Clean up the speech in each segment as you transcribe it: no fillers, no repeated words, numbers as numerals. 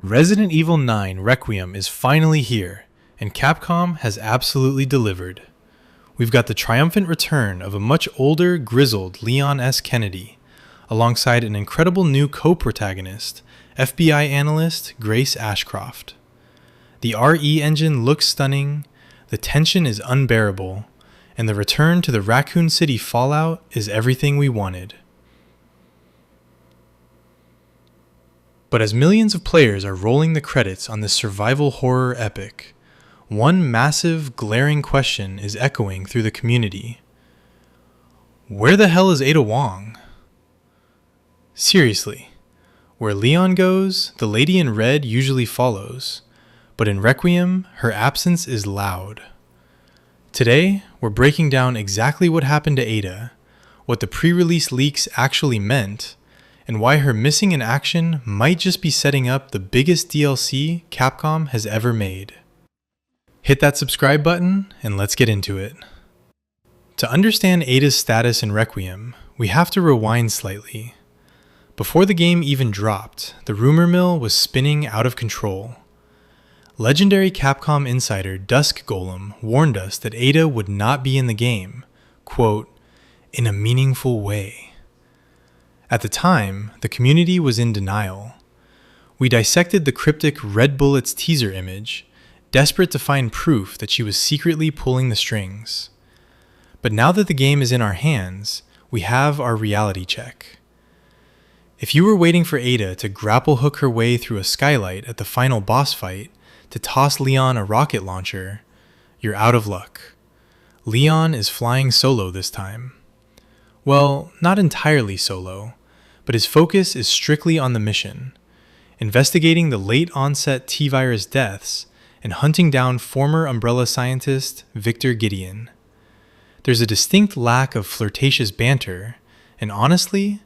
Resident Evil 9 Requiem is finally here, and Capcom has absolutely delivered. We've got the triumphant return of a much older, grizzled Leon S. Kennedy, alongside an incredible new co-protagonist, FBI analyst Grace Ashcroft. The RE engine looks stunning, the tension is unbearable, and the return to the Raccoon City Fallout is everything we wanted. But as millions of players are rolling the credits on this survival horror epic, one massive, glaring question is echoing through the community. Where the hell is Ada Wong? Seriously, where Leon goes, the lady in red usually follows, but in Requiem, her absence is loud. Today, we're breaking down exactly what happened to Ada, what the pre-release leaks actually meant, and why her missing in action might just be setting up the biggest DLC Capcom has ever made. Hit that subscribe button and let's get into it. To understand Ada's status in Requiem, we have to rewind slightly. Before the game even dropped, the rumor mill was spinning out of control. Legendary Capcom insider Dusk Golem warned us that Ada would not be in the game, quote, in a meaningful way. At the time, the community was in denial. We dissected the cryptic Red Bullets teaser image, desperate to find proof that she was secretly pulling the strings. But now that the game is in our hands, we have our reality check. If you were waiting for Ada to grapple hook her way through a skylight at the final boss fight to toss Leon a rocket launcher, you're out of luck. Leon is flying solo this time. Well, not entirely solo, but his focus is strictly on the mission, investigating the late-onset T-virus deaths and hunting down former Umbrella scientist Victor Gideon. There's a distinct lack of flirtatious banter, and honestly,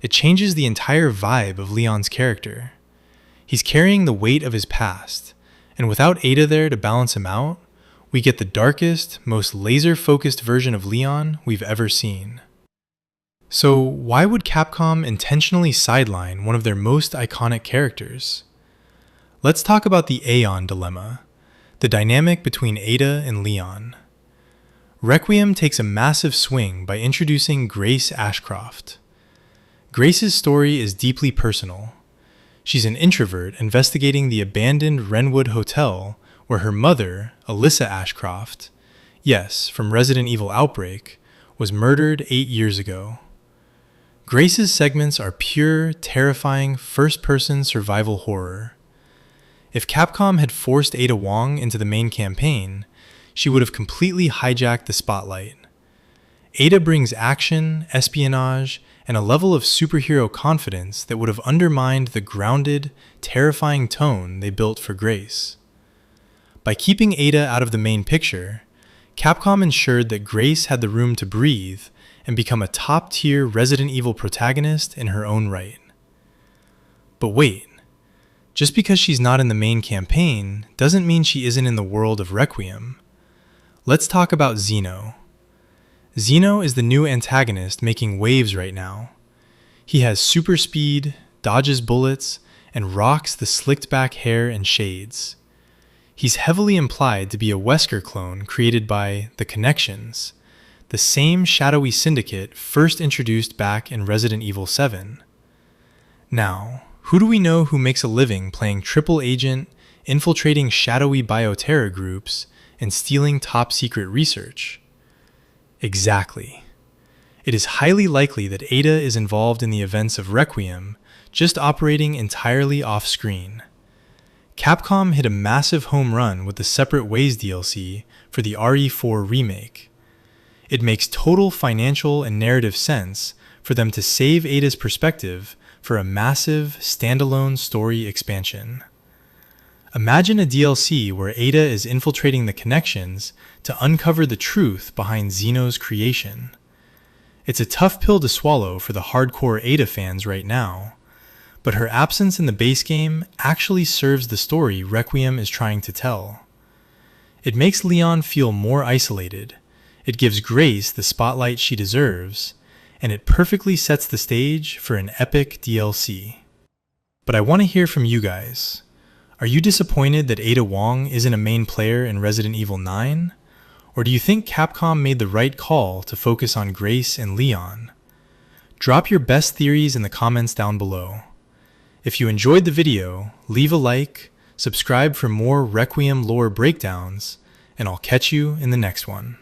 it changes the entire vibe of Leon's character. He's carrying the weight of his past, and without Ada there to balance him out, we get the darkest, most laser-focused version of Leon we've ever seen. So why would Capcom intentionally sideline one of their most iconic characters? Let's talk about the Aeon dilemma, the dynamic between Ada and Leon. Requiem takes a massive swing by introducing Grace Ashcroft. Grace's story is deeply personal. She's an introvert investigating the abandoned Wrenwood Hotel where her mother, Alyssa Ashcroft, yes, from Resident Evil Outbreak, was murdered 8 years ago. Grace's segments are pure, terrifying, first-person survival horror. If Capcom had forced Ada Wong into the main campaign, she would have completely hijacked the spotlight. Ada brings action, espionage, and a level of superhero confidence that would have undermined the grounded, terrifying tone they built for Grace. By keeping Ada out of the main picture, Capcom ensured that Grace had the room to breathe and become a top-tier Resident Evil protagonist in her own right. But wait, just because she's not in the main campaign doesn't mean she isn't in the world of Requiem. Let's talk about Zeno. Zeno is the new antagonist making waves right now. He has super speed, dodges bullets, and rocks the slicked-back hair and shades. He's heavily implied to be a Wesker clone created by The Connections, the same shadowy syndicate first introduced back in Resident Evil 7. Now, who do we know who makes a living playing triple agent, infiltrating shadowy bioterror groups, and stealing top-secret research? Exactly. It is highly likely that Ada is involved in the events of Requiem, just operating entirely off-screen. Capcom hit a massive home run with the Separate Ways DLC for the RE4 remake. It makes total financial and narrative sense for them to save Ada's perspective for a massive, standalone story expansion. Imagine a DLC where Ada is infiltrating the Connections to uncover the truth behind Zeno's creation. It's a tough pill to swallow for the hardcore Ada fans right now, but her absence in the base game actually serves the story Requiem is trying to tell. It makes Leon feel more isolated, it gives Grace the spotlight she deserves, and it perfectly sets the stage for an epic DLC. But I want to hear from you guys. Are you disappointed that Ada Wong isn't a main player in Resident Evil 9? Or do you think Capcom made the right call to focus on Grace and Leon? Drop your best theories in the comments down below. If you enjoyed the video, leave a like, subscribe for more Requiem lore breakdowns, and I'll catch you in the next one.